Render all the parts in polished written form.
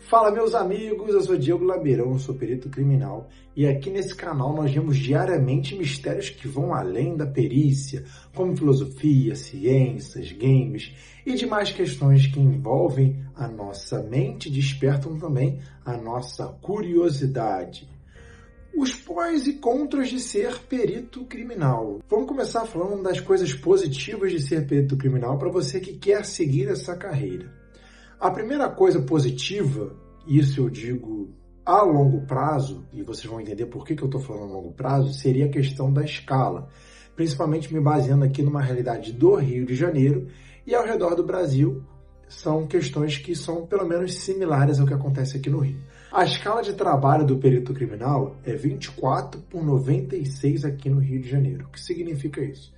Fala, meus amigos, eu sou Diego Labeirão, sou perito criminal e aqui nesse canal nós vemos diariamente mistérios que vão além da perícia, como filosofia, ciências, games e demais questões que envolvem a nossa mente e despertam também a nossa curiosidade. Os prós e contras de ser perito criminal. Vamos começar falando das coisas positivas de ser perito criminal para você que quer seguir essa carreira. A primeira coisa positiva, isso eu digo a longo prazo, e vocês vão entender por que eu estou falando a longo prazo, seria a questão da escala, principalmente me baseando aqui numa realidade do Rio de Janeiro e ao redor do Brasil, são questões que são pelo menos similares ao que acontece aqui no Rio. A escala de trabalho do perito criminal é 24 por 96 aqui no Rio de Janeiro. O que significa isso?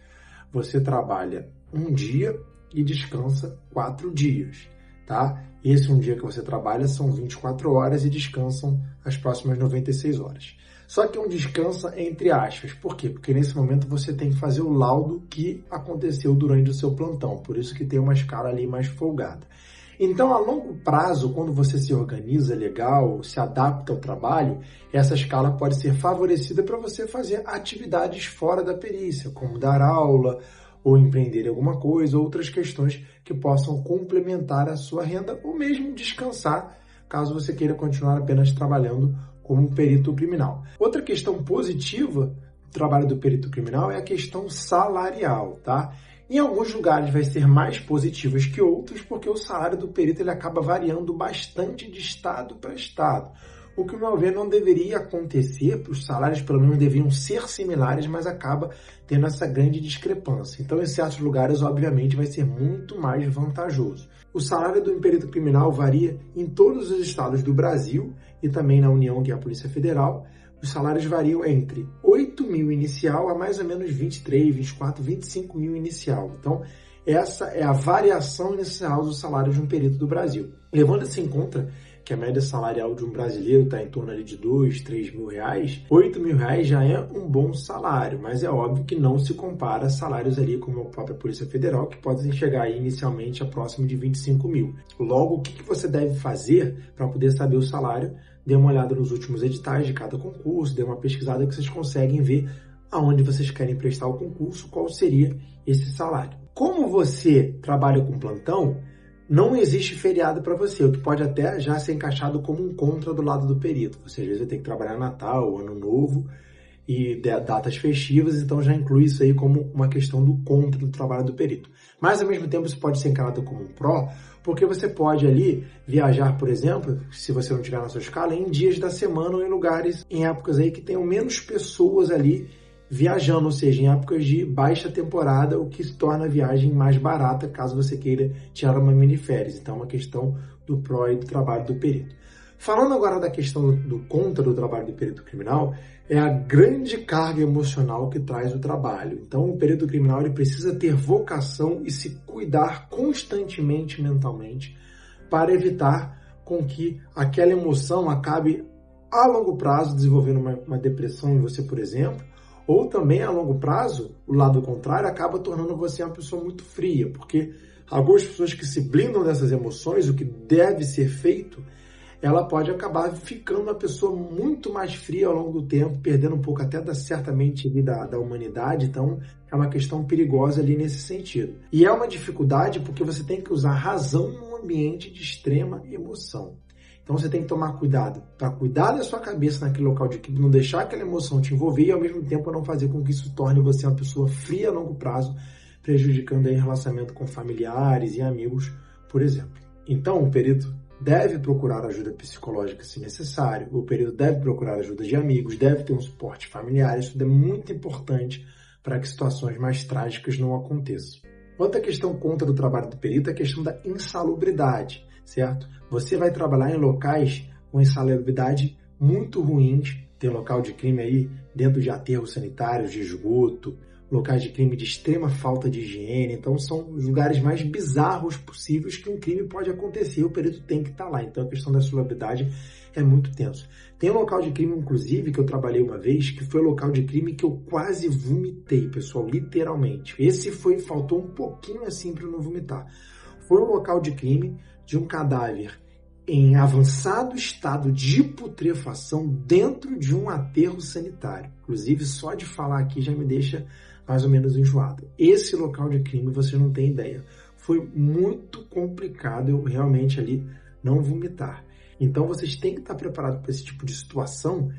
Você trabalha um dia e descansa 4 dias. Tá? Esse um dia que você trabalha são 24 horas e descansam as próximas 96 horas. Só que um descansa entre aspas. Por quê? Porque nesse momento você tem que fazer o laudo que aconteceu durante o seu plantão. Por isso que tem uma escala ali mais folgada. Então, a longo prazo, quando você se organiza legal, se adapta ao trabalho, essa escala pode ser favorecida para você fazer atividades fora da perícia, como dar aula, ou empreender em alguma coisa, outras questões que possam complementar a sua renda, ou mesmo descansar, caso você queira continuar apenas trabalhando como perito criminal. Outra questão positiva do trabalho do perito criminal é a questão salarial, tá? Em alguns lugares vai ser mais positivas que outros, porque o salário do perito ele acaba variando bastante de estado para estado. O que, ao meu ver, não deveria acontecer, os salários pelo menos deviam ser similares, mas acaba tendo essa grande discrepância. Então, em certos lugares, obviamente, vai ser muito mais vantajoso. O salário do perito criminal varia em todos os estados do Brasil e também na União, que é a Polícia Federal. Os salários variam entre 8 mil inicial a mais ou menos 23, 24, 25 mil inicial. Então, essa é a variação inicial do salário de um perito do Brasil. Levando isso em conta que a média salarial de um brasileiro está em torno ali de 2, 3 mil reais, 8 mil reais já é um bom salário, mas é óbvio que não se compara a salários ali como a própria Polícia Federal, que podem chegar aí inicialmente a próximo de 25 mil. Logo, o que você deve fazer para poder saber o salário? Dê uma olhada nos últimos editais de cada concurso, dê uma pesquisada que vocês conseguem ver aonde vocês querem prestar o concurso, qual seria esse salário. Como você trabalha com plantão, não existe feriado para você, o que pode até já ser encaixado como um contra do lado do perito. Você às vezes vai ter que trabalhar Natal, Ano Novo e datas festivas, então já inclui isso aí como uma questão do contra do trabalho do perito. Mas ao mesmo tempo isso pode ser encarado como um pró, porque você pode ali viajar, por exemplo, se você não tiver na sua escala, em dias da semana ou em lugares, em épocas aí que tenham menos pessoas ali viajando, ou seja, em épocas de baixa temporada, o que se torna a viagem mais barata, caso você queira tirar uma miniférias. Então, é uma questão do pró e do trabalho do perito. Falando agora da questão do contra do trabalho do perito criminal, é a grande carga emocional que traz o trabalho. Então, o perito criminal ele precisa ter vocação e se cuidar constantemente mentalmente para evitar com que aquela emoção acabe a longo prazo desenvolvendo uma depressão em você, por exemplo, ou também, a longo prazo, o lado contrário acaba tornando você uma pessoa muito fria, porque algumas pessoas que se blindam dessas emoções, o que deve ser feito, ela pode acabar ficando uma pessoa muito mais fria ao longo do tempo, perdendo um pouco até certamente ali da humanidade, então é uma questão perigosa ali nesse sentido. E é uma dificuldade porque você tem que usar razão num ambiente de extrema emoção. Então você tem que tomar cuidado para cuidar da sua cabeça naquele local de crime, não deixar aquela emoção te envolver e ao mesmo tempo não fazer com que isso torne você uma pessoa fria a longo prazo, prejudicando aí o relacionamento com familiares e amigos, por exemplo. Então o perito deve procurar ajuda psicológica se necessário, o perito deve procurar ajuda de amigos, deve ter um suporte familiar, isso tudo é muito importante para que situações mais trágicas não aconteçam. Outra questão contra o trabalho do perito é a questão da insalubridade, certo? Você vai trabalhar em locais com insalubridade muito ruins, tem local de crime aí dentro de aterros sanitários, de esgoto, locais de crime de extrema falta de higiene, então são os lugares mais bizarros possíveis que um crime pode acontecer, o perito tem que estar lá, então a questão da insalubridade é muito tenso. Tem um local de crime, inclusive, que eu trabalhei uma vez, que foi o local de crime que eu quase vomitei, pessoal, literalmente. Faltou um pouquinho assim para eu não vomitar. Foi um local de crime de um cadáver em avançado estado de putrefação dentro de um aterro sanitário. Inclusive, só de falar aqui já me deixa mais ou menos enjoado. Esse local de crime, vocês não têm ideia. Foi muito complicado eu realmente ali não vomitar. Então, vocês têm que estar preparados para esse tipo de situação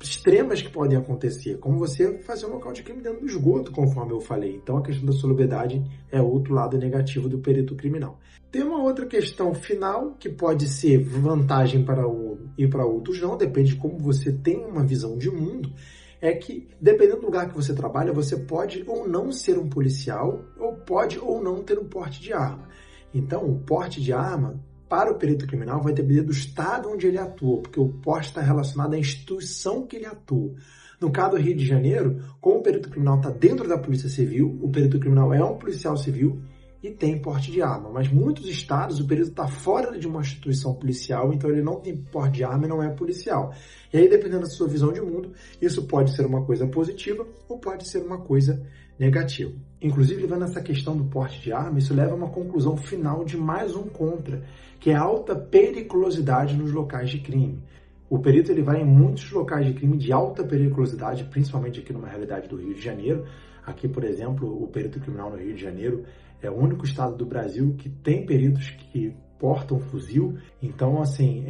extremas que podem acontecer, como você fazer um local de crime dentro do esgoto, conforme eu falei. Então, a questão da solubilidade é outro lado negativo do perito criminal. Tem uma outra questão final, que pode ser vantagem para um e para outros não, depende de como você tem uma visão de mundo, é que, dependendo do lugar que você trabalha, você pode ou não ser um policial, ou pode ou não ter um porte de arma. Então, o porte de arma, para o perito criminal, vai depender do estado onde ele atua, porque o porte está relacionado à instituição que ele atua. No caso do Rio de Janeiro, como o perito criminal está dentro da Polícia Civil, o perito criminal é um policial civil e tem porte de arma. Mas muitos estados, o perito está fora de uma instituição policial, então ele não tem porte de arma e não é policial. E aí, dependendo da sua visão de mundo, isso pode ser uma coisa positiva ou pode ser uma coisa negativa. Inclusive, levando essa questão do porte de arma, isso leva a uma conclusão final de mais um contra, que é a alta periculosidade nos locais de crime. O perito ele vai em muitos locais de crime de alta periculosidade, principalmente aqui numa realidade do Rio de Janeiro. Aqui, por exemplo, o perito criminal no Rio de Janeiro é o único estado do Brasil que tem peritos que portam fuzil. Então, assim,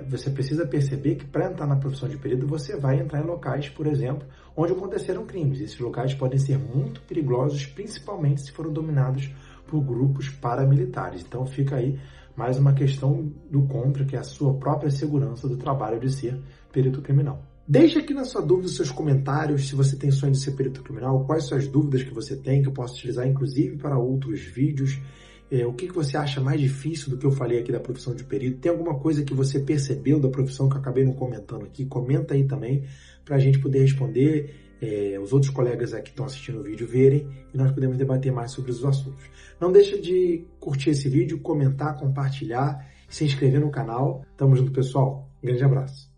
você precisa perceber que para entrar na profissão de perito, você vai entrar em locais, por exemplo, onde aconteceram crimes. Esses locais podem ser muito perigosos, principalmente se forem dominados por grupos paramilitares. Então, fica aí mais uma questão do contra, que é a sua própria segurança do trabalho de ser perito criminal. Deixe aqui na sua dúvida os seus comentários, se você tem sonho de ser perito criminal, quais são as dúvidas que você tem, que eu posso utilizar inclusive para outros vídeos. O que você acha mais difícil do que eu falei aqui da profissão de perito? Tem alguma coisa que você percebeu da profissão que eu acabei não comentando aqui? Comenta aí também para a gente poder responder, os outros colegas aqui que estão assistindo o vídeo verem e nós podemos debater mais sobre os assuntos. Não deixa de curtir esse vídeo, comentar, compartilhar, se inscrever no canal. Tamo junto, pessoal. Um grande abraço.